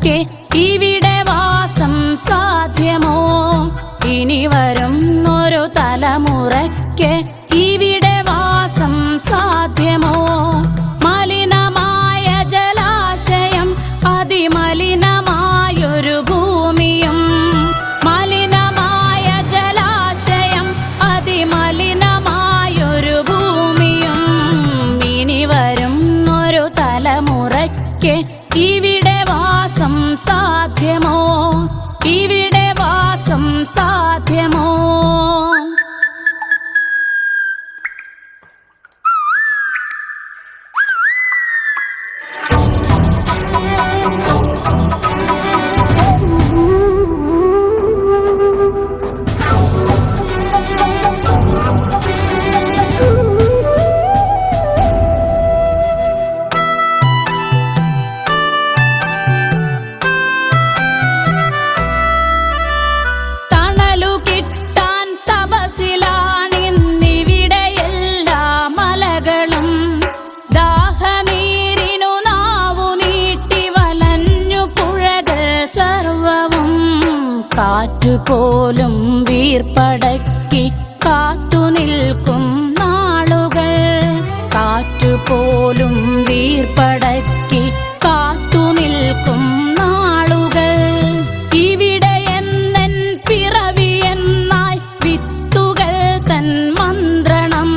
തലമുറയ്ക്ക് ഇവിടെ വാസം സാധ്യമോ? ഇനി വരുന്നൊരു തലമുറയ്ക്ക് ഇവിടെ വാസം സാധ്യമോ? മലിനമായ ജലാശയം, അതിമലിനമായൊരു ഭൂമിയും, മലിനമായ ജലാശയം, അതിമലിനമായൊരു ഭൂമിയും. ഇനി വരുന്നൊരു തലമുറയ്ക്ക് ഇവിടെ വാസം സാധ്യമോ? ഇവിടെ വാസം സാധ്യമോ? കാറ്റുപോലും വീർപ്പടക്കി കാത്തുനിൽക്കും നാളുകൾ, കാറ്റുപോലും വീർപ്പടക്കി കാത്തുനിൽക്കും നാളുകൾ. ഇവിടെ എന്നൻ പിറവി എന്നായി വിത്തുകൾ തൻ മന്ത്രണം,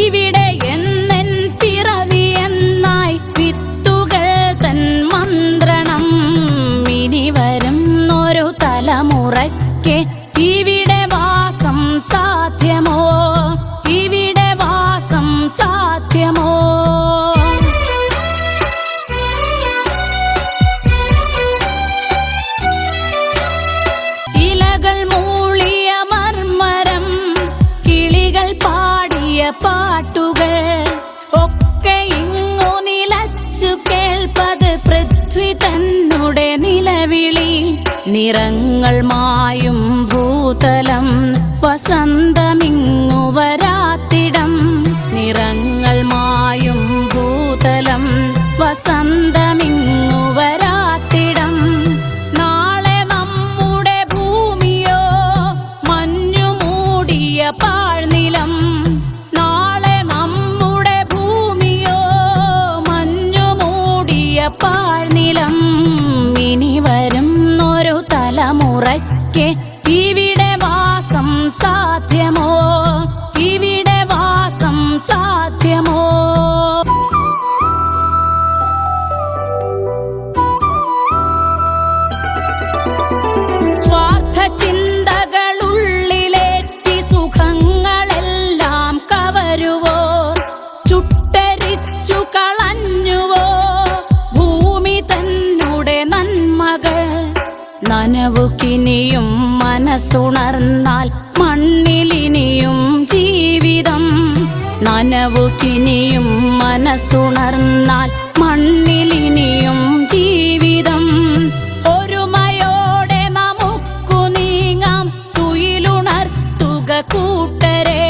ഇവിടെ എന്നൻ പിറവി എന്നായി വിത്തുകൾ തൻ മന്ത്രണം. ഇനി വരുന്നൊരു തലമുറയ്ക്ക് ഇവിടെ വാസം സാധ്യമോ? ഇവിടെ വാസം സാധ്യമോ? ഇലകൾ മൂളിയ മർമരം, കിളികൾ പാടിയ പാട്ടുകൾ ഒക്കെ ഇങ്ങു നിലച്ചു കേൾപ്പത് പൃഥ്വി തന്നുടെ നിലവിളി. നിറങ്ങൾ മായും ഭൂതലം, വസന്തമിങ്ങു വരാത്തിടം. നിറങ്ങൾ മായും ഭൂതലം, വസന്തമിങ്ങു വരാത്തിടം. നാളെ നമ്മുടെ ഭൂമിയോ മഞ്ഞു മൂടിയ പാഴ്നിലം, നാളെ നമ്മുടെ ഭൂമിയോ മഞ്ഞു മൂടിയ പാഴ്നിലം. ഇനി വരുന്നൊരു തലമുറയ്ക്ക് ഇവിടെ വാസം സാധ്യമോ? ഇവിടെ വാസം സാധ്യമോ? സ്വാർത്ഥ ചിന്തകളുള്ളിലേറ്റി സുഖങ്ങളെല്ലാം കവരുവോ? ചുട്ടരിച്ചു കളഞ്ഞുവോ ഭൂമി തന്നുടെ നന്മകൾ? നനവുകിനിയും മനസ്സുണർന്നാൽ മണ്ണിലിനിയും ജീവിതം. നനവുകിനിയും മനസ്സുണർന്നാൽ മണ്ണിലിനിയും ജീവിതം. ഒരുമയോടെ നമുക്കു നീങ്ങാം, തുയിലുണർത്തുക കൂട്ടരെ.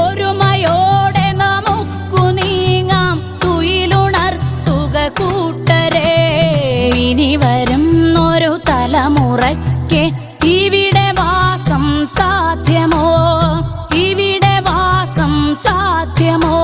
ഒരുമയോടെ നമുക്കു നീങ്ങാം, തുയിലുണർത്തുക കൂട്ടരെ. ഇനി വരുന്നൊരു തലമുറയ്ക്ക് ഇവിടെ വാസം സാധ്യമോ? ഇവിടെ വാസം സാധ്യമോ?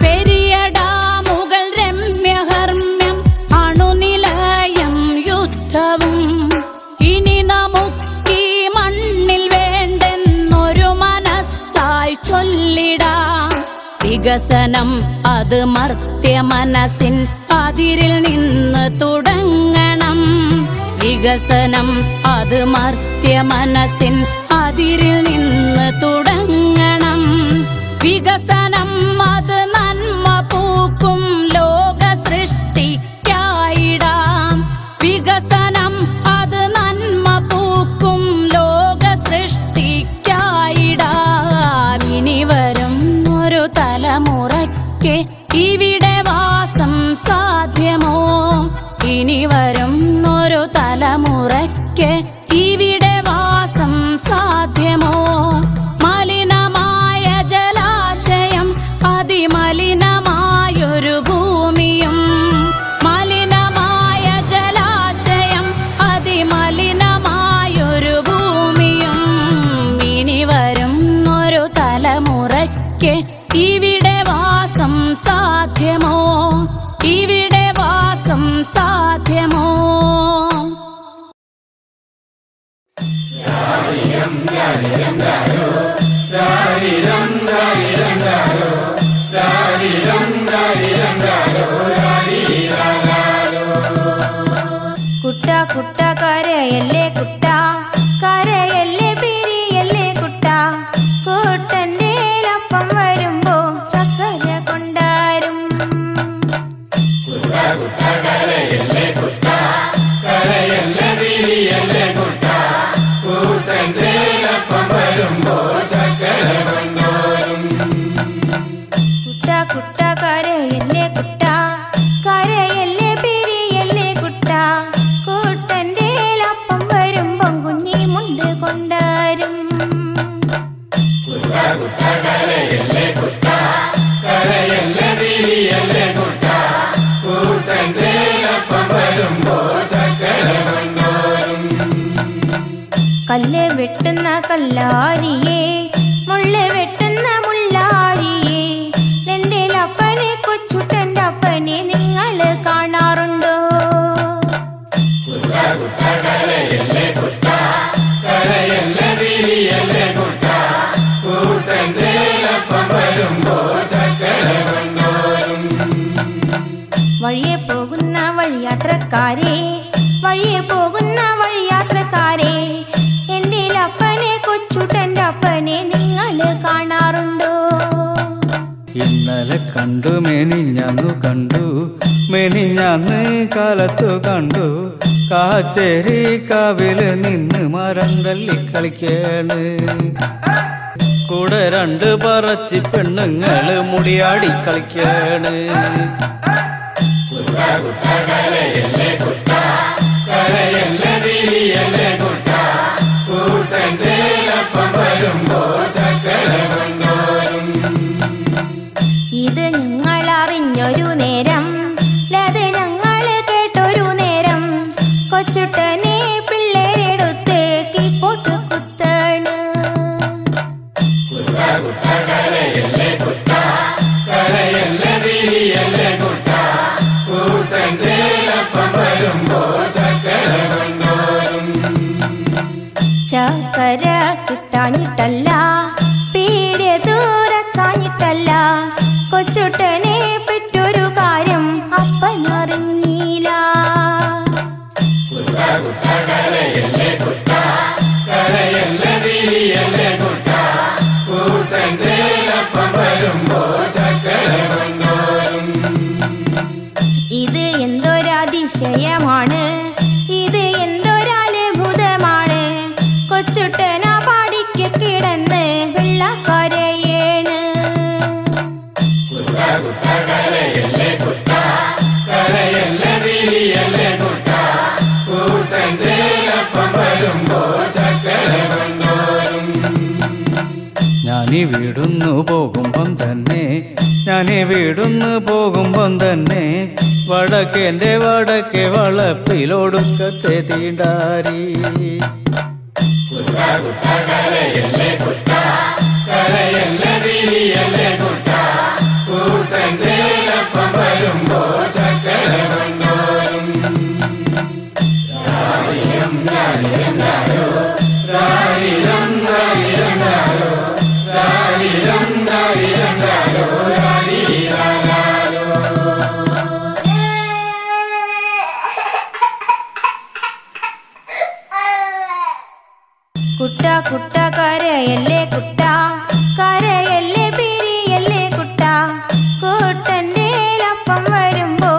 പെരിയ ഡാമുകൾ രമ്യഹർമ്മ്യം, അണുനിലയം യുദ്ധവും. ഇനി നമുക്കീ മണ്ണിൽ വേണ്ടെന്നൊരു മനസ്സായി ചൊല്ലിടാം. വികസനം അത് മർത്യ മനസ്സിൻ അതിരിൽ നിന്ന് തുടങ്ങണം. വികസനം അത് മർത്യ മനസ്സിൻ അതിരിൽ നിന്ന് തുടങ്ങണം. വികസനം അത് നന്മ പൂക്കും ലോക സൃഷ്ടിക്കായിടാം. വികസനം അത് നന്മ പൂക്കും ലോക സൃഷ്ടിക്കായിടാം. ഇനി വരുന്നൊരു തലമുറയ്ക്ക് ഇവിടെ വാസം സാധ്യമോ? ഇനി വരുന്നൊരു തലമുറയ്ക്ക് ഇവിടെ വാസം സാധ്യമോ? സാധ്യമോ? കുട്ട കുട്ട കരയല്ലേ കുട്ട, കരയല്ലേ പിരിയല്ലേ കുട്ട, കൂട്ടന്റെ അപ്പം വരുമ്പോ ചക്കര കൊണ്ടാരും. കുട്ട കുട്ട കരയല്ലേ കുട്ട, കരയല്ലേ പിരിയല്ലേ കുട്ട, കൂട്ടന്റെ അപ്പം വരുമ്പം കുഞ്ഞി മുണ്ട് കൊണ്ടാരും. കല്ല് വെട്ടുന്ന കല്ലാരിയെ, മുള്ള വെട്ടുന്ന മുള്ളാരിയെ, എന്റെ അപ്പനെ കൊച്ചുട്ടന്റെ അപ്പനെ നിങ്ങൾ കാണാറുണ്ടോ? വഴിയെ പോകുന്ന വഴിയാത്രക്കാരെ, വഴിയെ പോകുന്ന വഴിയാത്രക്കാരെ, എന്റെ അപ്പനെ കൊച്ചുട്ടന്റെ അപ്പനെ നിങ്ങൾ കാണാറുണ്ടോ? ഇന്നലെ കണ്ടു മെനിഞ്ഞന്നു കണ്ടു, മെനിഞ്ഞന്ന് കാലത്തു കണ്ടു, കാച്ചേരി കാവില് നിന്ന് മരം തല്ലി കളിക്കാണ്. കൂടെ രണ്ട് പറച്ചി പെണ്ണുങ്ങള് മുടിയാടി കളിക്കാണ്. ഇത് ഞങ്ങൾ അറിഞ്ഞൊരു നേരം, അത് ഞങ്ങൾ കേട്ടൊരു നേരം, കൊച്ചുട്ടനെ പിള്ളേരെടുത്ത് കീപ്പോട്ട് കുത്താണ്. ചക്കര കിട്ടാഞ്ഞിട്ടല്ല, പീടിയ ദൂരക്കാഞ്ഞിട്ടല്ല, കൊച്ചുട്ടനെ പെട്ടൊരു കാര്യം അപ്പനറിഞ്ഞില്ല. ഇത് എന്തൊരതിശയമാണ്, ഇത് എന്തൊരത്ഭുതമാണ്, കൊച്ചുട്ടന പാടിക്ക് കിടന്ന് വെള്ളക്കരയേണ്. ഞാനീ വീടുന്നു പോകുമ്പം തന്നെ, ഞാനീ വീടുന്നു പോകുമ്പം തന്നെ, വടക്കേന്റെ വടക്കേ വളപ്പിലൊടുക്കത്തെ തീണ്ടാരി. കുട്ട കുട്ട കരയല്ലേ കുട്ട, കരയല്ലേ പിരിയല്ലേ കുട്ട, കൂട്ടന്റെ അപ്പം വരുമ്പോ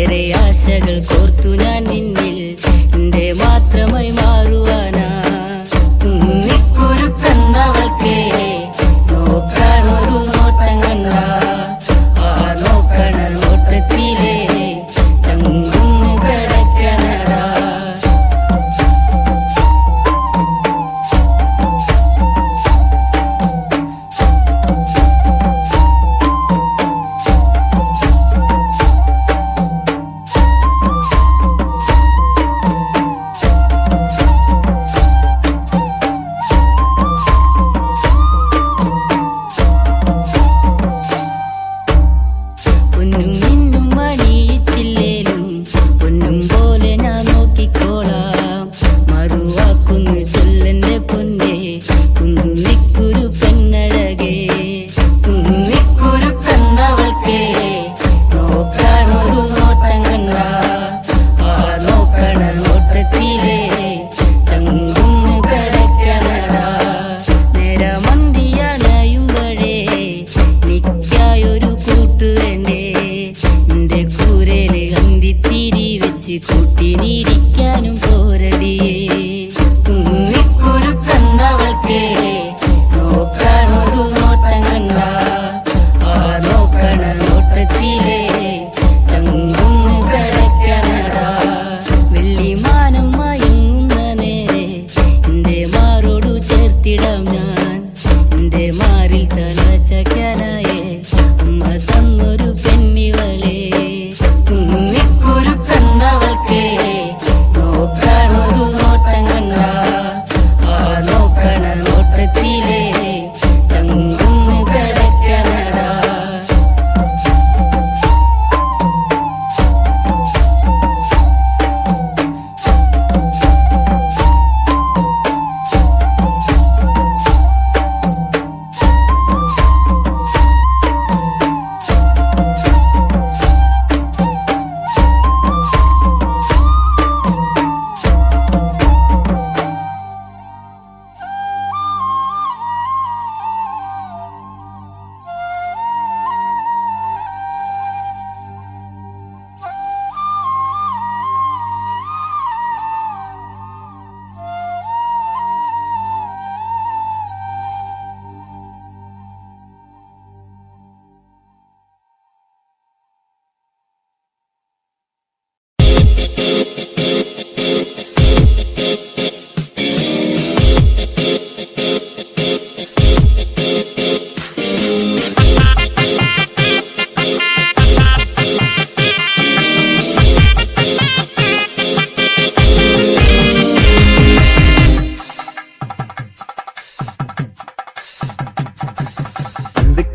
ഏറെ ആശകൾ കോർത്തു ഞാൻ നിന്നിൽ എന്റെ മാത്രമായി മാറുവാനാ. കുന്നിക്കുരുക്കന്നവൾക്കേ നോക്കാനൊരു നോട്ടം കണ്ട ആ നോക്കണ നോട്ടത്തിലേ ചങ്കുന്ന് കിടക്കണടാ. പൊന്നും മിന്നും മണിയിച്ചില്ലേലും പൊന്നും പോലെ ഞാൻ നോക്കിക്കോളാം. മറുവാക്കുന്ന് ചൊല്ലന്റെ പൊന്നേ കുന്നിക്കുരു പെണ്ണഴകേ. കുന്നിക്കുരു കണ്ടവൾക്കേ നോക്കാനൊരു നോട്ടം കണ്ട ആ നോക്കണ നോട്ടത്തിലേ ചങ്കുന്ന് കിടക്കണടാ. നേരമന്തിയണയുമ്പഴേ നിക്കായൊരു കൂട്ടു വേണ്ടേ. എന്റെ കൂരേല് അന്തിത്തിരി വെച്ച് കൂട്ടിനിരിക്കാനും പോരടിയേ. കുന്നിക്കുരു കണ്ടവൾക്കേ നോക്കാനൊരു നോട്ടം കണ്ട ആ നോക്കണ നോട്ടത്തിലേ ചങ്കുന്ന് കിടക്കണടാ. വെള്ളിമാനം മയങ്ങുന്ന നേരെ എന്റെ മാറോടു ചേർത്തിടാം ഞാൻ. എന്റെ മാറിൽ തല ചക്കാനായേ അമ്മ തന്നൊരു പെണ്ണിവളേ. കുന്നിക്കുരു കണ്ടവൾക്കേ നോക്കാനൊരു നോട്ടം കണ്ട ആ നോക്കണ നോട്ടത്തിലേ ചങ്കുന്ന് കിടക്കണടാ.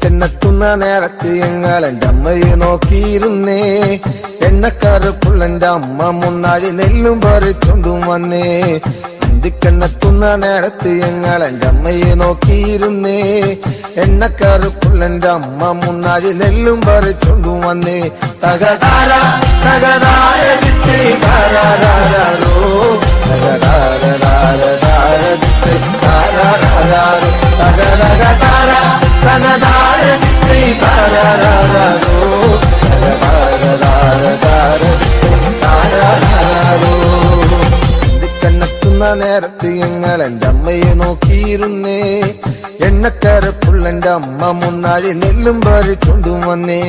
എന്നെത്തുന്ന നേരത്ത് ഞങ്ങൾ എൻ്റെ അമ്മയെ നോക്കിയിരുന്നേ. എണ്ണക്കറുപ്പുള്ളെന്റെ അമ്മ മുന്നാഴി നെല്ലും പറിച്ചോണ്ടും വന്നേ. അന്തിക്കെന്നെത്തുന്ന നേരത്ത് ഞങ്ങൾ എൻ്റെ അമ്മയെ നോക്കിയിരുന്നേ. എണ്ണക്കറുപ്പുള്ളെന്റെ അമ്മ മുന്നാഴി നെല്ലും പറിച്ചോണ്ടും വന്നേ. തകതാര തകതാര വിത്ത് താരാരാരോ തകതാര വിത്ത് താരാരാരോ തകതകതാര തകതാര വിത്ത് താരാരാരോ തകതാര വിത്ത് താരാരാരോ. കണ്ണെത്തുന്ന നേരത്ത് ഞങ്ങൾ എൻ്റെ അമ്മയെ നോക്കിയിരുന്നേ. എണ്ണക്കരപ്പുള്ളെന്റെ അമ്മ മുന്നാഴി നെല്ലും പറിച്ചോണ്ടും വന്നേ.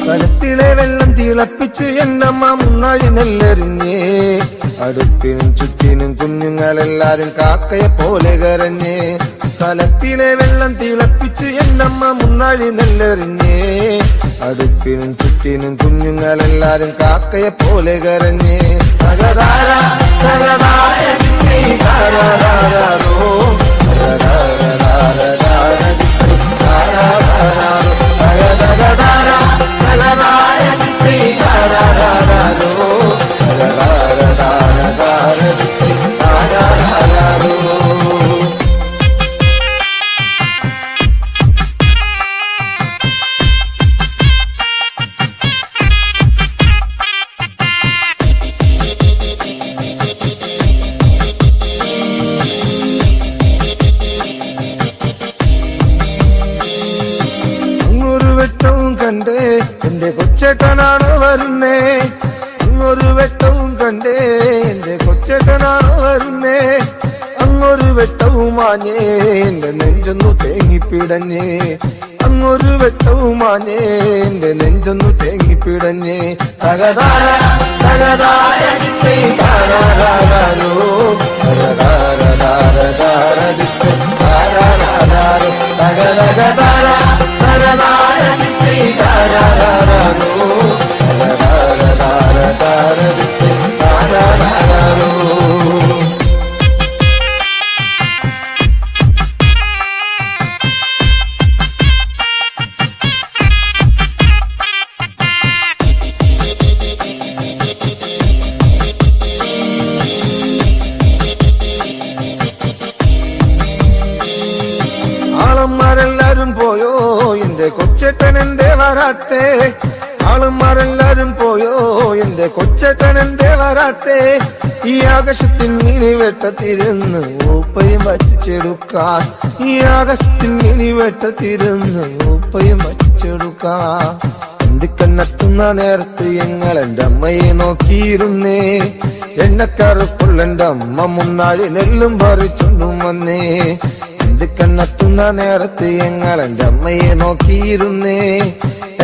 കലത്തിലെ വെള്ളം തിളപ്പിച്ച് എന്നമ്മ മുന്നാഴി നെല്ലെറിഞ്ഞേ. അടുപ്പിനും ചുറ്റിനും കുഞ്ഞുങ്ങളെല്ലാരും കാക്കയെ പോലെ കരഞ്ഞേ. കലത്തിലെ വെള്ളം തിളപ്പിച്ച് എന്നമ്മ മുന്നാഴി നെല്ലെറിഞ്ഞേ. അടുപ്പിനും ചുറ്റിനും കുഞ്ഞുങ്ങളെല്ലാരും കാക്കയെ പോലെ കരഞ്ഞേ. തകതാര തകതാര താരാരാരോ കണ്ടേ എന്റെ കൊച്ചേട്ടനാണോ വരുന്നേ അങ്ങൊരു വെട്ടവും കണ്ടേ എന്റെ കൊച്ചേട്ടനാണോ വരുന്നേ അങ്ങൊരു വെട്ടവും മാഞ്ഞേ എന്റെ നെഞ്ചൊന്നു തേങ്ങിപ്പിടഞ്ഞേ അങ്ങൊരു വെട്ടവും മാഞ്ഞേ എന്റെ നെഞ്ചൊന്നു തേങ്ങിപ്പിടഞ്ഞേ തകതാര തകതാര ദിത്തേ താരാരാരോ തകതാര ദിത്തേ താരാരാരോ തകതകതാര തകതാര ദിത്തേ താരാരാരോ തകതാര ദിത്തേ താരാരാരോ. ആളന്മാരെല്ലാരും പോയോ എന്റെ കൊച്ചേട്ടൻ എന്തേ വരാത്തേ ആളന്മാരെല്ലാരും പോയോ എന്റെ കൊച്ചേട്ടൻ എന്തേ വരാത്തേ ഈ ആകാശത്തിൽ മിനി വെട്ടത്തിരുന്ന് ഊപ്പയും വച്ചിച്ചെടുക്കാൻ ഈ ആകാശത്തിൽ മിനി വെട്ടത്തിരുന്ന് ഊപ്പയും വച്ചിച്ചെടുക്കാൻ എന്തിക്കന്നെത്തുന്ന നേരത്ത് ഞങ്ങൾ എന്റെ അമ്മയെ നോക്കിയിരുന്നേ എണ്ണക്കറുപ്പുള്ള എന്റെ അമ്മ മുന്നാഴി നെല്ലും പറിച്ചൊണ്ടും വന്നേ കണ്ണെത്തുന്ന നേരത്ത് ഞങ്ങൾ എന്റെ അമ്മയെ നോക്കിയിരുന്നേ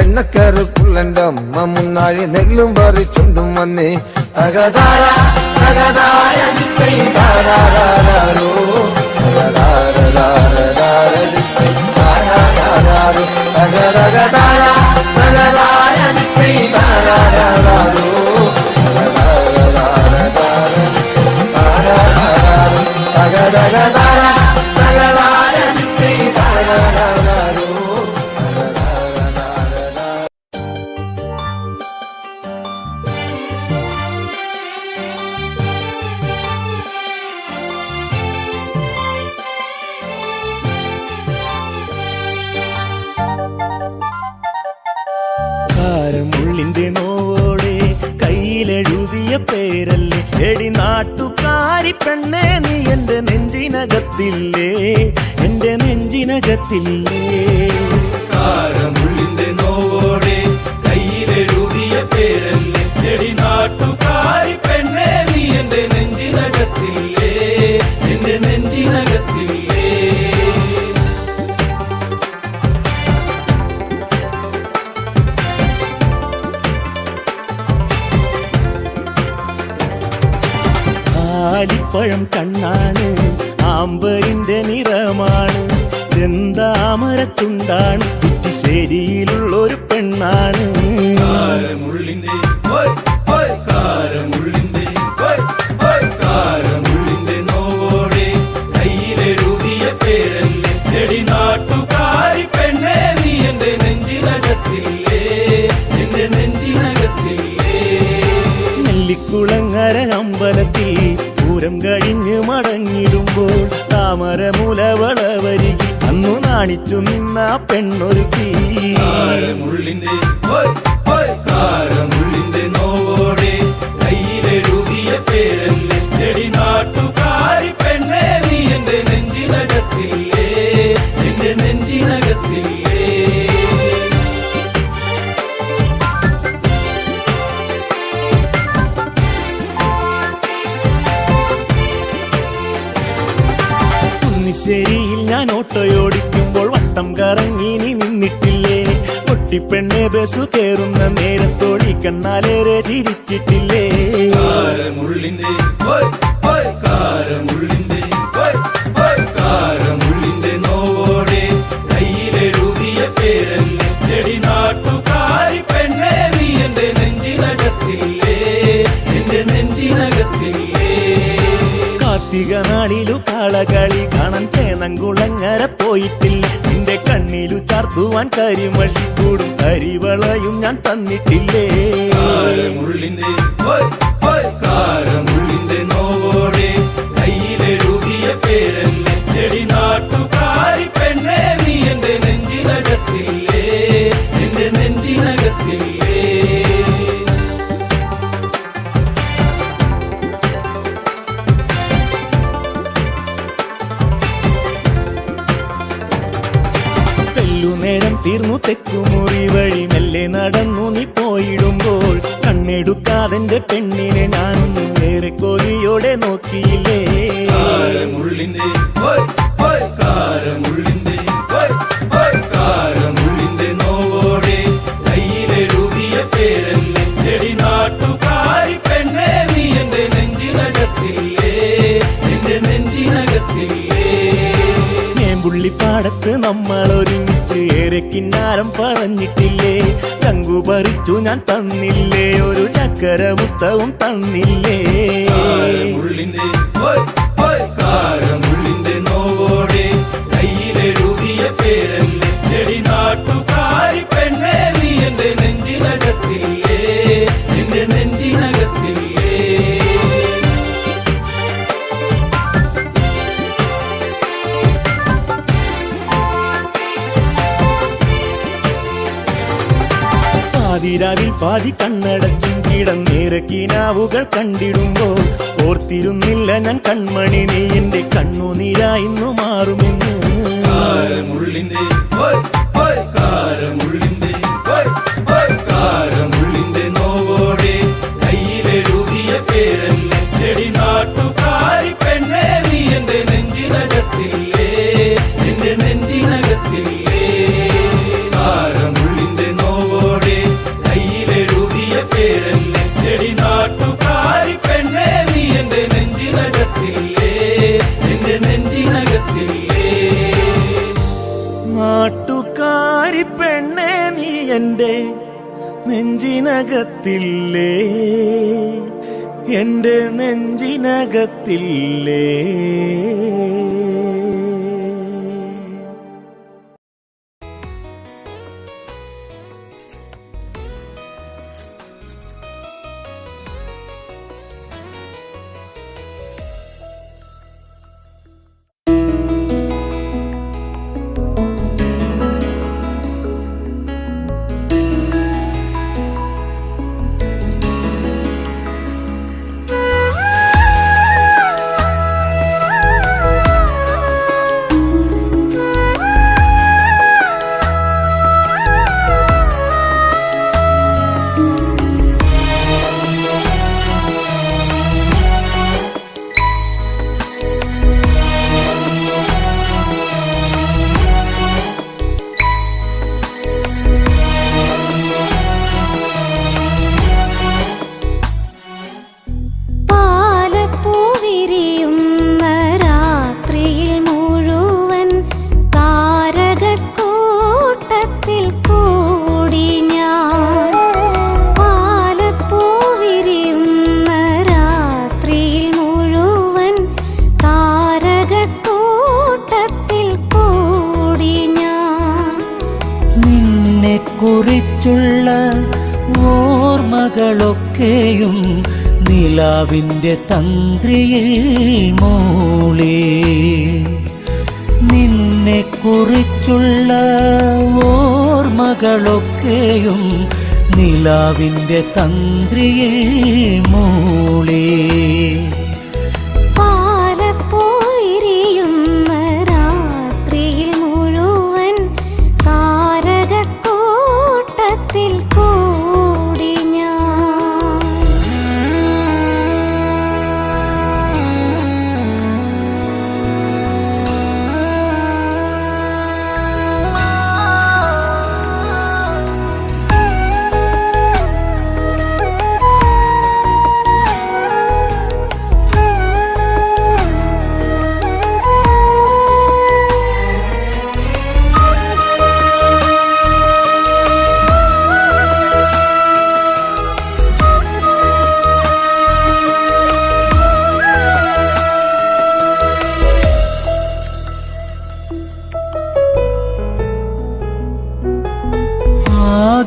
എണ്ണക്കറുപ്പുള്ള എന്റെ അമ്മ മുന്നാഴി നെല്ലും പറിച്ചുണ്ടും വന്നേ തകതാര തകതാര ദിത്തേ താരാരാരോ തകതാര ദിത്തേ താരാരാരോ തകതകതാര തകതാര ദിത്തേ താരാരാരോ തകതാര താരാരാരോ തകതകതാര കാരമുള്ളിന്റെ നോവോടെ കയ്യിലെഴുതിയ പേരല്ലേ എടി നാട്ടുകാരി പെണ്ണേ നീ എന്റെ നെഞ്ചിനകത്തില്ലേ എന്റെ നെഞ്ചിനകത്തില്ലേ കാരമുള്ളിന്റെ നോവോടെ കയ്യിലെഴുതിയ പേരല്ലേ എടി നാട്ടുകാരി പെണ്ണേ നീ എന്റെ നെഞ്ചിനകത്തില്ലേ എന്റെ നെഞ്ചിനകത്തില്ലേ. ആലിപ്പഴം കണ്ണാണ് ആമ്പരിന്റെ നിറമാണ് ചെന്താമരത്തുണ്ടാണ് കുറ്റിശ്ശേരിയിലുള്ളൊരു പെണ്ണാണ് കാരമുള്ളിന്റെ കാരമുള്ളിന്റെ കാരമുള്ളിന്റെ നോവോടെ കയ്യിലെഴുതിയ പേരല്ലേ എടി നാട്ടുകാരി പെണ്ണേ നീ എന്റെ നെഞ്ചിനകത്തില്ലേ എന്റെ നെഞ്ചിനകത്തില്ലേ. നെല്ലിക്കുളങ്ങര അമ്പലത്തിൽ പൂരം കഴിഞ്ഞ് മടങ്ങിടുമ്പോൾ താമരമുലവളവരികി അന്നു നാണിച്ചു നിന്ന പെണ്ണൊരുക്കി കാരമുള്ളിന്റെ കാരമുള്ളിന്റെ നോവോടെ കയ്യിലെഴുതിയ പേരല്ലേ എടി നാട്ടുകാരി പെണ്ണേ നീ എന്റെ നെഞ്ചിനകത്തില്ലേ എന്റെ നെഞ്ചിനകത്തില്ലേ. കുന്നിശ്ശേരിയിൽ ഞാൻ ഓട്ടോയോടിക്കുമ്പോൾ വട്ടം കറങ്ങി നീ നിന്നിട്ടില്ലേ പൊട്ടിപ്പെണ്ണെ ബസ് കയറുന്ന നേരത്തോടി കണ്ണാലേറെ ചിരിച്ചിട്ടില്ലേ കാരമുള്ളിന്റെ കാരമുള്ളിന്റെ കാരമുള്ളിന്റെ നോവോടെ കയ്യിലെഴുതിയ പേരല്ലേ എടി നാട്ടുകാരി പെണ്ണേ നീ എന്റെ നെഞ്ചിനകത്തില്ലേ എന്റെ നെഞ്ചിനകത്തില്ലേ. കാർത്തിക നാളിലു കാളകളി കാണാൻ ചേന്നംകുളങ്ങര പോയിട്ടില്ല നിന്റെ കണ്ണിലു ചാർത്തുവാൻ കരിമഷിക്കൂടും കരിവളയും ഞാൻ തന്നിട്ടില്ലേ കാരമുള്ളിന്റെ കാരമുള്ളിന്റെ നോവോടെ കയ്യിലെഴുതിയ പേരല്ലേ എടി നാട്ടുകാരി പെണ്ണേ നീ എന്റെ നെഞ്ചിനകത്തില്ലേ എന്റെ നെഞ്ചിനകത്തില്ലേ. നേരം തീർന്നു തെക്കുമുറി വഴി മെല്ലെ നടന്നു നീ പോയിടുമ്പോൾ കണ്ണെടുക്കാതെന്റെ പെണ്ണിനെ ഞാനൊന്നു ഏറെ കൊതിയോടെ നോക്കിയില്ലേ. കാരമുള്ളിന്റെ കാരമുള്ളിന്റെ കാരമുള്ളിന്റെ നോവോടെ കയ്യിലെഴുതിയ പേരല്ലേ എടി നാട്ടുകാരി പെണ്ണേ നീ എന്റെ നെഞ്ചിനകത്തില്ലേ, എന്റെ നെഞ്ചിനകത്തില്ലേ. പുള്ളിപ്പാടത്ത് നമ്മൾ ഒരുമിച്ച് ഏറെ കിന്നാരം പറഞ്ഞിട്ടില്ലേ. ചങ്കു പറിച്ചു ഞാൻ തന്നില്ലേ, ഒരു ചക്കര മുത്തവും തന്നില്ലേ. കാരമുള്ളിന്റെ കാരമുള്ളിന്റെ നോവോടെ കയ്യിലെഴുതിയ പേരല്ലേ എടി നാട്ടുകാരി പെണ്ണേ നീ എന്റെ നെഞ്ചിനകത്തില്ലേ, എന്റെ നെഞ്ചിനകത്തില്ലേ. പാതിരാവിൽ പാതി കണ്ണടച്ചും കിടന്നേറെ കിനാവുകൾ കണ്ടിടുമ്പോൾ ഓർത്തിരുന്നില്ല ഞാൻ കൺമണി നീ എന്റെ കണ്ണുനീരായിന്നു മാറുമെന്ന്. കാരമുള്ളിന്റെ കാരമുള്ളിന്റെ കാരമുള്ളിന്റെ നോവോടെ കയ്യിലെഴുതിയ പേരല്ലേ എടി നാട്ടുകാരി പെണ്ണേ നീ എന്റെ നെഞ്ചിനകത്തില്ലേ, എന്റെ നെഞ്ചിനകത്തില്ലേ. കാരമുള്ളിന്റെ നോവോടെ കയ്യിലെഴുതിയ പേരല്ലേ എടി നാട്ടുകാരി പെണ്ണേ നീ എന്റെ നെഞ്ചിനകത്തില്ലേ, എന്റെ നെഞ്ചിനകത്തില്ലേ. നാട്ടുകാരി പെണ്ണേ നീ എന്റെ നെഞ്ചിനകത്തില്ലേ, എന്റെ നെഞ്ചിനകത്തില്ലേ. കുറിച്ചുള്ള ഓർമ്മകളൊക്കെയും നിലാവിൻ്റെ തന്ത്രിയിൽ മൂളി. നിന്നെ കുറിച്ചുള്ള ഓർമ്മകളൊക്കെയും നിലാവിൻ്റെ തന്ത്രിയിൽ മൂളി.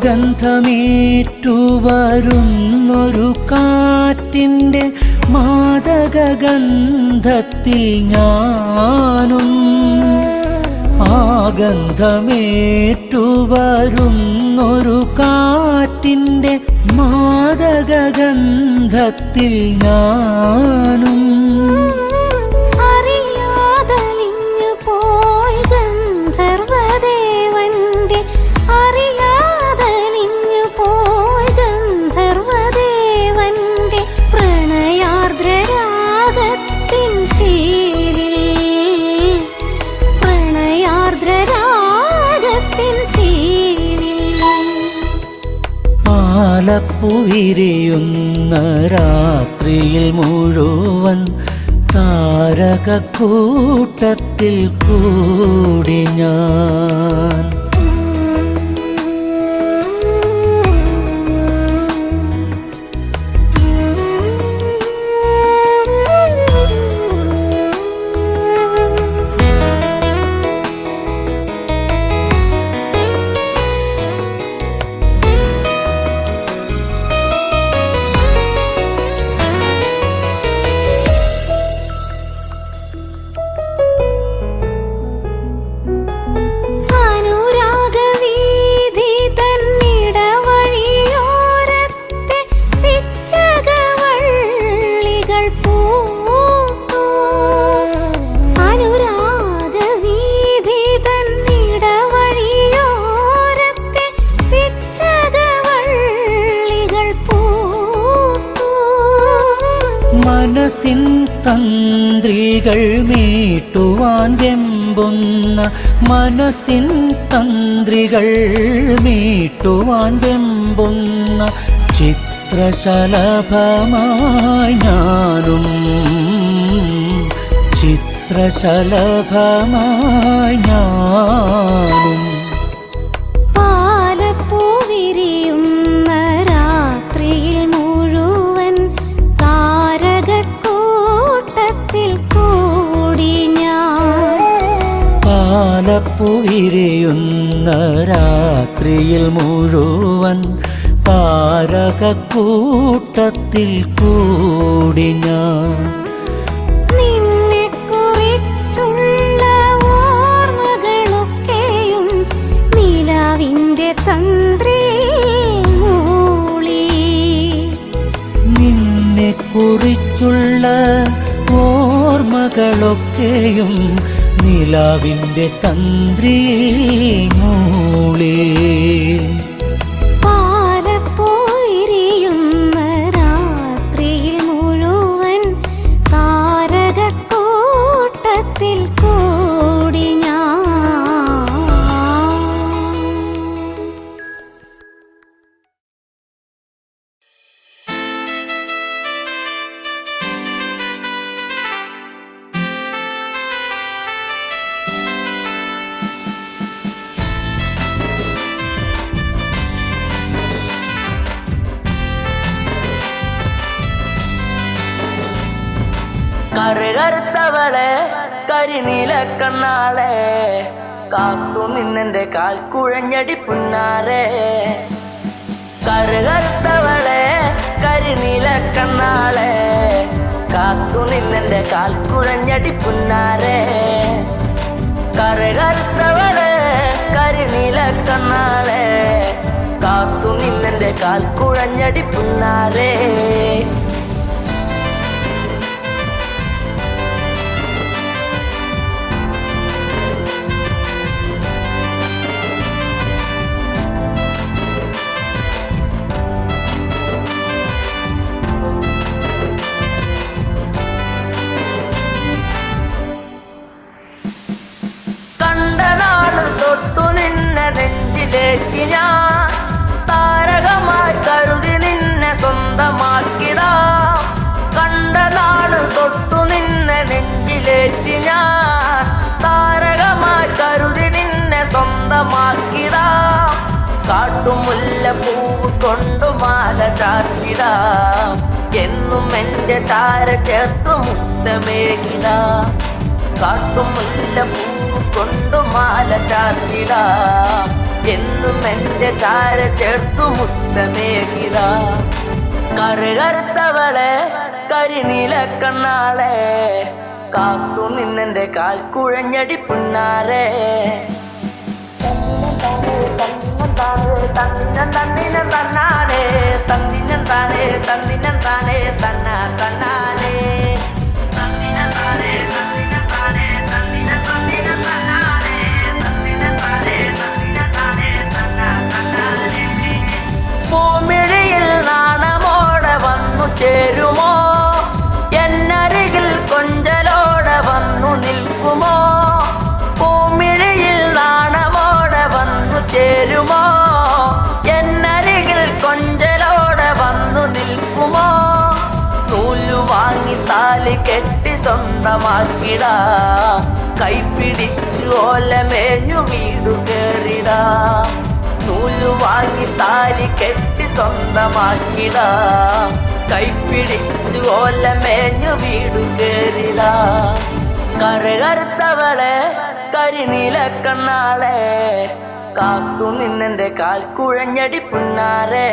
ഗന്ധമേറ്റുവരുന്നൊരു കാറ്റിൻ്റെ മാദകഗന്ധത്തിൽ ഞാനും, ഗന്ധമേറ്റുവരുന്നൊരു കാറ്റിൻ്റെ മാദകഗന്ധത്തിൽ ഞാനും. അറിയാതലിഞ്ഞു പോയി ഗന്ധർവദേവന്റെ പാലപ്പുവിരിയുന്ന രാത്രിയിൽ മുഴുവൻ താരകക്കൂട്ടത്തിൽ കൂടി ഞാൻ. മനസ്സിൻ തന്ത്രികൾ മീട്ടുവാൻ വെമ്പുന്ന, മനസ്സിൻ തന്ത്രികൾ മീട്ടുവാൻ വെമ്പുന്ന ചിത്രശലഭമായി ഞാനും, ചിത്രശലഭമായി ഞാനും. പാലപ്പൂവിരിയുന്ന രാത്രിയിൽ മുഴുവൻ താരകക്കൂട്ടത്തിൽ കൂടി ഞാൻ. പാലപ്പുവിരിയുന്ന രാത്രിയിൽ മുഴുവൻ താരകക്കൂട്ടത്തിൽ കൂടി ഞാൻ. നിന്നെക്കുറിച്ചുള്ള ഓർമ്മകളൊക്കെയും നിലാവിന്റെ തന്ത്രിയിൽ മൂളി. നിന്നെക്കുറിച്ചുള്ള ഓർമ്മകളൊക്കെയും നിലാവിന്റെ തന്ത്രിയിൽ മൂളി. പാലപ്പൂവിരിയുന്ന രാത്രിയിൽ മുഴുവൻ താരകക്കൂട്ടത്തിൽ കൂടി ഞാൻ. കറുകറുത്തവളെ കരിനീല കണ്ണാളെ കാത്തു നിന്നെന്റെ കാൽ കുഴഞ്ഞടി പുന്നാരെ. കറുകറുത്തവളെ കരിനീല കണ്ണാളെ കാത്തു നിന്നെന്റെ കാൽ കുഴഞ്ഞടി പുന്നാരെ. കറുകറുത്തവളെ കരിനീല കണ്ണാളെ കാത്തു നിന്നെന്റെ കാൽ കുഴഞ്ഞടി പുന്നാരെ. തൊട്ടു നിന്നെ നെഞ്ചിലേറ്റി ഞാൻ താരകമായി കരുതി നിന്നെ സ്വന്തമാക്കിടാം. കണ്ട നാട് തൊട്ടു നിന്നെ നെഞ്ചിലേറ്റി ഞാൻ താരകമായി കരുതി നിന്നെ സ്വന്തമാക്കിടാം. കാട്ടുമുല്ല പൂവ് കൊണ്ടു മാല ചാത്തിടാം. എന്നും എന്റെ ചാര ചേർത്തു മുത്തമേകിടാം. കാട്ടുമുല്ല പൂവ് കൊണ്ടു മാല ചാത്തിടാം. എന്നും എന്റെ ചാര ചേർത്തു മുത്തമേകിടാം. കറുകറുത്തവളെ കരിനീല കണ്ണാളെ കാത്തു നിന്നെന്റെ കാൽ കുഴഞ്ഞടി പുന്നാരെ. തന്നിനം തന്നാനേ തന്നിനം താനേ തന്നിനം താനേ തന്നാ തന്നാനേ തന്നിനം താനേ തന്നിനം താനേ തന്നിനം തന്നിനം തന്നാനേ തന്നിനം താനേ തന്നിനം താനേ തന്നാ തന്നാനേ. പൂമിഴിയിൽ നാണമോടെ വന്നു ചേരുമോ? എന്നരികിൽ കൊഞ്ചലോടെ വന്നു നിൽക്കുമോ? പൂമിഴിയിൽ സ്വന്തമാക്കിടാം. കൈപ്പിടിച്ചു ഓലമേഞ്ഞു വീടു കേറിടാം. നൂലു വാങ്ങി താലി കെട്ടി സ്വന്തമാക്കിടാം. കൈപ്പിടിച്ചു ഓലമേഞ്ഞു വീടു കേറിടാം. കറുകറുത്തവളെ കരിനീല കണ്ണാളെ കാത്തു നിന്നെന്റെ കാൽ കുഴഞ്ഞടി പുന്നാരെ.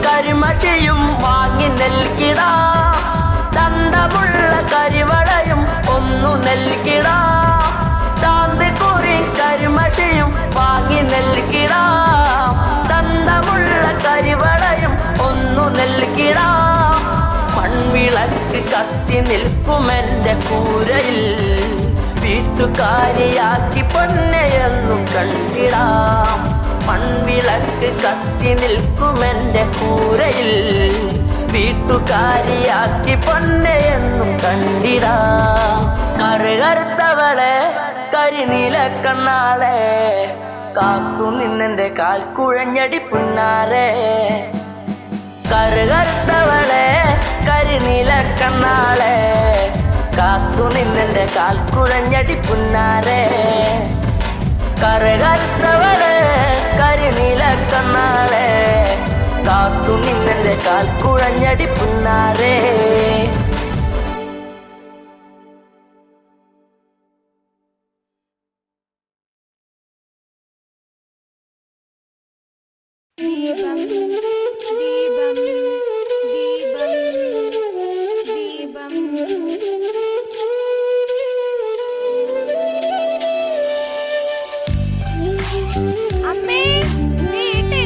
കരിമഷയും വാങ്ങി നൽകിടാം. ചന്തമുള്ള കരിവളയും ഒന്നു നൽകിടാം. ചാന്ത് കുറി കരിമഷയും വാങ്ങി നൽകിടാം. ചന്തമുള്ള കരിവളയും ഒന്നു നൽകിടാം. മൺവിളക്ക് കത്തി നിൽക്കുമെന്റെ കൂരയിൽ വീട്ടുകാരിയാക്കി പൊന്നെയെന്നു കണ്ടിടാം. മൺവിളക്ക് കത്തി നിൽക്കുമെന്റെ കൂരയിൽ വീട്ടുകാരിയാക്കി പൊന്നെയെന്നും കണ്ടിടാം. കറുകറുത്തവളെ കരിനീല കണ്ണാളെ കാത്തു നിന്നെന്റെ കാൽ കുഴഞ്ഞടി പുന്നാരെ. കറുകറുത്തവളെ കരിനീല കണ്ണാളെ കാത്തു നിന്നെന്റെ കാൽ കുഴഞ്ഞടി പുന്നാരെ. കറുകറുത്തവളെ കരിനീല കണ്ണാളെ കാത്തു നിന്നെന്റെ കാൽ കുഴഞ്ഞടി പുന്നാരെ. ദീപം ദീപം ദീപം ദീപം. അമ്മേ നീട്ട്.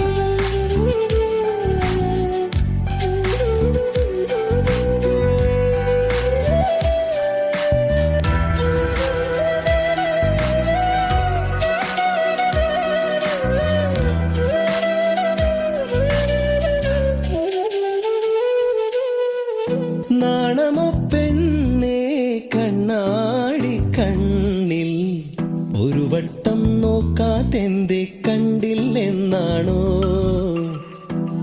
നാണമോ പെണ്ണേ കണ്ണാടി കണ്ണിൽ ഒരു വട്ടം നോക്കാതെന്തേ കണ്ടില്ലെന്നാണോ?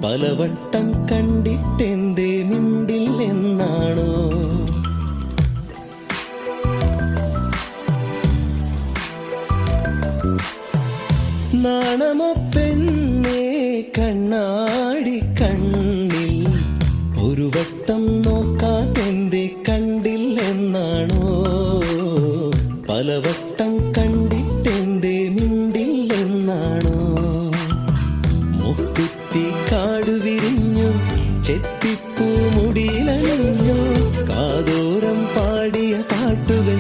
പലവട്ടം കണ്ടിട്ടെന്തേ മിണ്ടില്ലെന്നാണോ? നാണമോ പെണ്ണേ കണ്ണാടി കണ്ണിൽ ഒരു വട്ടം നോക്കാതെന്തേ കണ്ടില്ലെന്നാണോ? പലവട്ടം കണ്ടിട്ടെന്തേ മിണ്ടില്ലെന്നാണോ? മുക്കുത്തി കാടു വിരിഞ്ഞു ചെത്തിപ്പൂ മുടിയിലണിഞ്ഞു കാതോരം പാടിയ പാട്ടുകൾ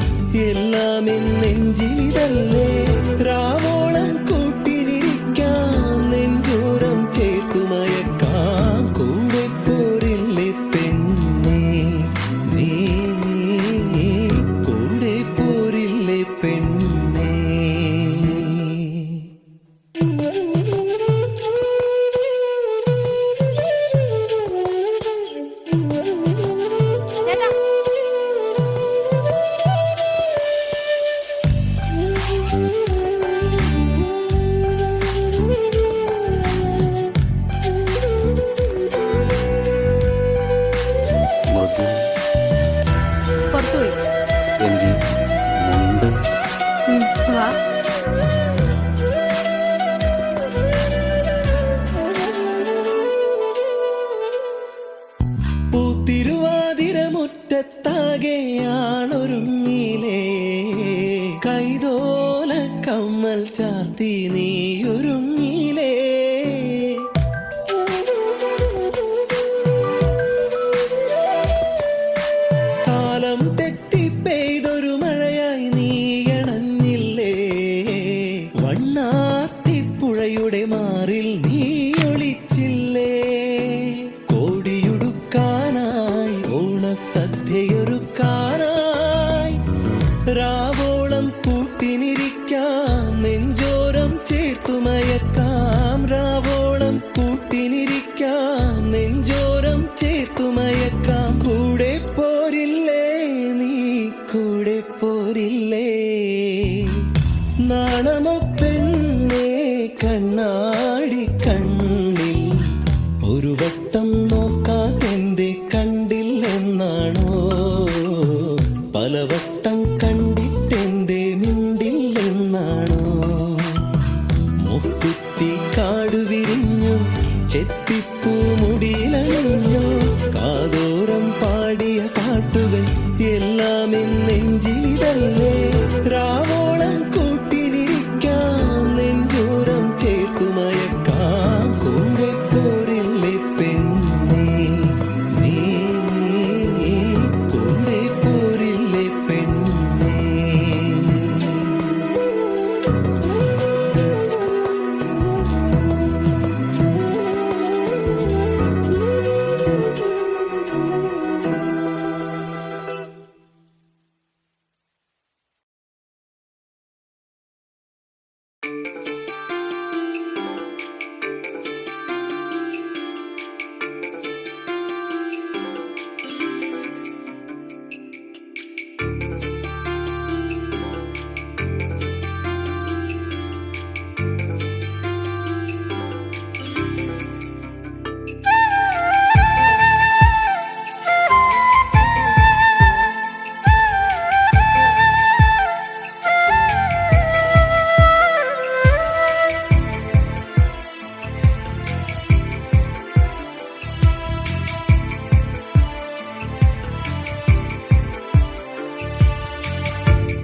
എല്ലാം നെഞ്ചിലിതല്ലേ? രാവോളം കൂട്ടിനിരിക്കാം നെഞ്ചൂരം ചേർത്തുമയക്കാം കൂടെ പോരില്ലേ പെണ്ണേ നീ കൂടെ പോരില്ലേ പെണ്ണേ? ചേട്ടാ പുറത്തുപോയി വാ. പൂത്തിരുവാതിര മുറ്റത്താകെയാണൊരുങ്ങിലേ കൈതോല കമ്മൽ ചാർത്തി നീയൊരുങ്ങിലേ? കാലം തെറ്റി പെയ്തൊരു മഴയായി നീയണഞ്ഞില്ലേ? വണ്ണാത്തിപ്പുഴ സദ്യയൊരുക്കാനായി രാവോളം കൂട്ടിനിരിക്കാം, നെഞ്ചോരം ചേർത്തുമയക്കാം. രാവോളം കൂട്ടിനിരിക്കാം, നെഞ്ചോരം ചേർത്തുമയക്കാം. കൂടെ പോരില്ലേ നീ, കൂടെ പോരില്ലേ? നാണമോ പെണ്ണേ കണ്ണാടി കണ്ണിൽ, ഒരു വട്ടം നോക്കാൻ എന്തേ കണ്ടില്ലെന്നാണോ? പലവട്ടം കണ്ടിട്ടെന്തേ മിണ്ടില്ലെന്നാണോ? മുക്കുത്തി കാടു വിരിഞ്ഞു, ചെത്തിപ്പൂ മുടിയിലണിഞ്ഞു, കാതോരം പാടിയ പാട്ടുകൾ എല്ലാം നെഞ്ചിലിതല്ലേ? രാവോളം കൂട്ടിനിരിക്കാം, നെഞ്ചോരം ചേർത്തുമയക്കാം. കൂടെ പോരില്ലേ പെണ്ണേ നീ, കൂടെ പോരില്ലേ പെണ്ണേ?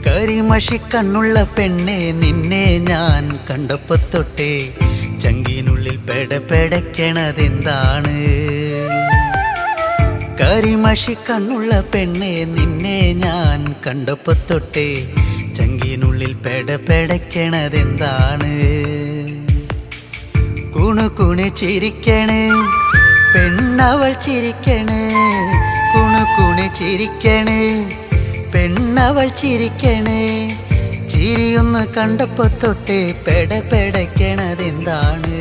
കരിമഷിക്കണ്ണുള്ള പെണ്ണെ നിന്നെ ഞാൻ കണ്ടപ്പോ തൊട്ടേ ചങ്കിനുള്ളിൽ പെടപ്പെടക്കണതെന്താണ്? കരിമഷിക്കണ്ണുള്ള പെണ്ണെ നിന്നെ ഞാൻ കണ്ടപ്പോ തൊട്ടേ ചങ്കിനുള്ളിൽ പെടപ്പെടക്കണതെന്താണ്? കുണുകുണു ചിരിക്കണേ പെണ്ണവൾ ചിരിക്കണേ, കുണുകുണു ചിരിക്കണേ പെണ്ണവൾ ചിരിക്കണേ. ചിരിയൊന്ന് കണ്ടപ്പോ തൊട്ടേ പെടപ്പെടക്കണതെന്താണ്?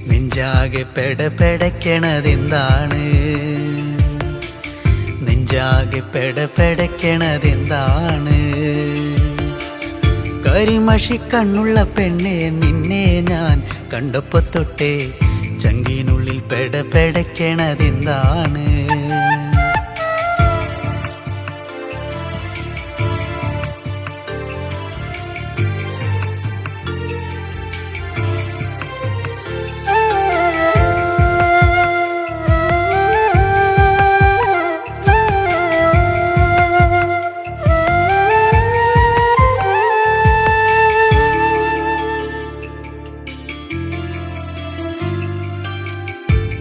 നെഞ്ചാകെ പെടപ്പെടക്കണതെന്താണ്? നെഞ്ചാകെ പെടപ്പെടക്കണതെന്താണ്? കരിമഷിക്കണ്ണുള്ള പെണ്ണെ നിന്നെ ഞാൻ കണ്ടപ്പോ തൊട്ടേ ചങ്കിനുള്ളിൽ പെടപ്പെടക്കണതെന്താണ്?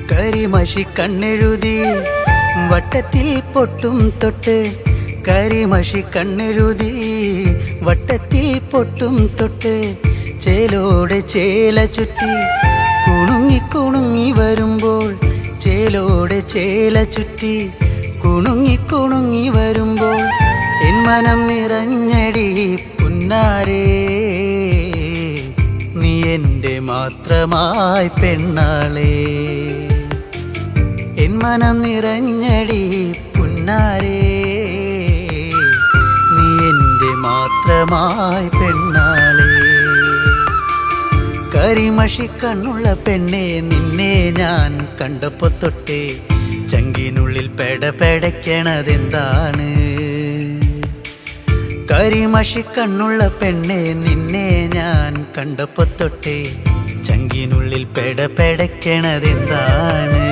കരിമഷിക്കണ്ണെഴുതി വട്ടത്തിൽ പൊട്ടും തൊട്ട്, കരിമഷിക്കണ്ണെഴുതി വട്ടത്തിൽ പൊട്ടും തൊട്ട്, ചേലോടെ ചേല ചുറ്റി കുണുങ്ങി കുണുങ്ങി വരുമ്പോൾ, ചേലോടെ ചേല ചുറ്റി കുണുങ്ങി കുണുങ്ങി വരുമ്പോൾ എൻ മനം നിറഞ്ഞടി പുന്നാരേ, നീ എൻ്റെ മാത്രമായി പെണ്ണാളേ. എൻ മനം നിറഞ്ഞടി പുന്നാരേ, നീ എൻ്റെ മാത്രമായി പെണ്ണാളേ. കരിമഷിക്കണ്ണുള്ള പെണ്ണെ നിന്നെ ഞാൻ കണ്ടപ്പോ തൊട്ടേ ചങ്കിനുള്ളിൽ പെടപ്പെടക്കണതെന്താണ്? കരിമഷിക്കണ്ണുള്ള പെണ്ണെ നിന്നെ ഞാൻ കണ്ടപ്പോ തൊട്ടേ ചങ്കിനുള്ളിൽ പെടപ്പെടക്കണതെന്താണ്?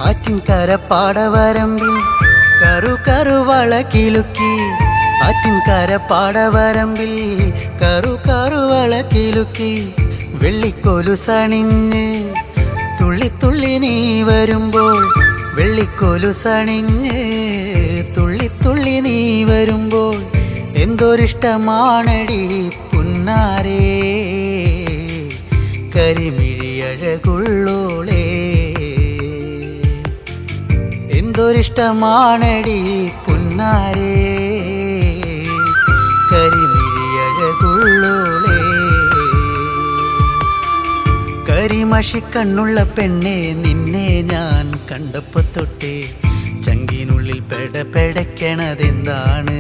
ആറ്റിൻകര പാടവരമ്പിൽ കറുവള കിലുക്കി ആറ്റിൻകര പാടവരമ്പിൽ കറുവള കിലുക്കി വെള്ളിക്കൊലുസണിഞ്ഞ് തുള്ളി നീ വരുമ്പോൾ വെള്ളിക്കൊലുസണിഞ്ഞ് തുള്ളി നീ വരുമ്പോൾ എന്തൊരിഷ്ടമാണടി പുന്നാരേ കരിമിഴിയഴകുള്ളോളേ എന്തൊരിഷ്ടമാണടി പുന്നാരേ കരിമിഴിയഴകുള്ളോളേ കരിമഷിക്കണ്ണുള്ള പെണ്ണെ നിന്നെ ഞാൻ കണ്ടപ്പോ തൊട്ടേ ചങ്കിനുള്ളിൽ പെടപ്പെടയ്ക്കണതെന്താണ്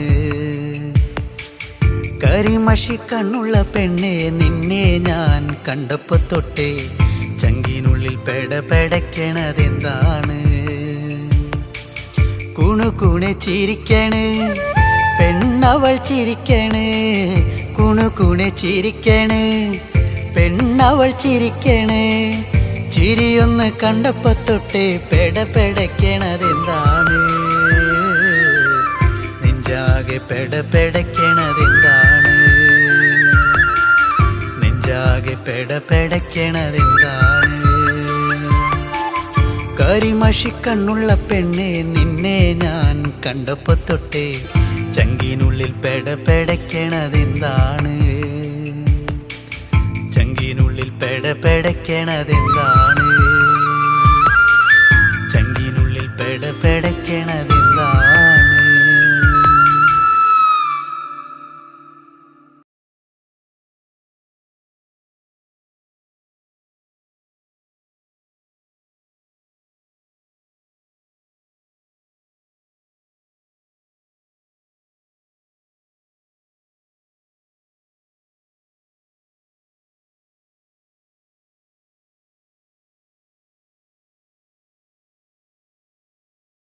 കരിമഷിക്കണ്ണുള്ള പെണ്ണെ നിന്നെ ഞാൻ കണ്ടപ്പോ തൊട്ടേ ചങ്കിനുള്ളിൽ പെടപ്പെടയ്ക്കണതെന്താണ് കുണുകുണെ ചിരിക്കണ് പെണ്ണവൾ ചിരിക്കണ് കുണുകുണെ ചിരിക്കണ് പെണ്ണവൾ ചിരിക്കണ് ചിരിയൊന്ന് കണ്ടപ്പോ തൊട്ടേ പെടപ്പെടയ്ക്കണതെന്താണ് നെഞ്ചാകെ പെടപ്പെടയ്ക്കണതെന്താണ് നെഞ്ചാകെ പെടപ്പെടയ്ക്കണതെന്താണ് കരിമഷിക്കണ്ണുള്ള പെണ്ണെ നിന്നെ ഞാൻ കണ്ടപ്പോ തൊട്ടേ ചങ്കിനുള്ളിൽ പെടപ്പെടയ്ക്കണതെന്താണ് ചങ്കിനുള്ളിൽ പെടപ്പെടയ്ക്കണതെന്താണ് ചങ്കിനുള്ളിൽ പെടപ്പെടയ്ക്കണത്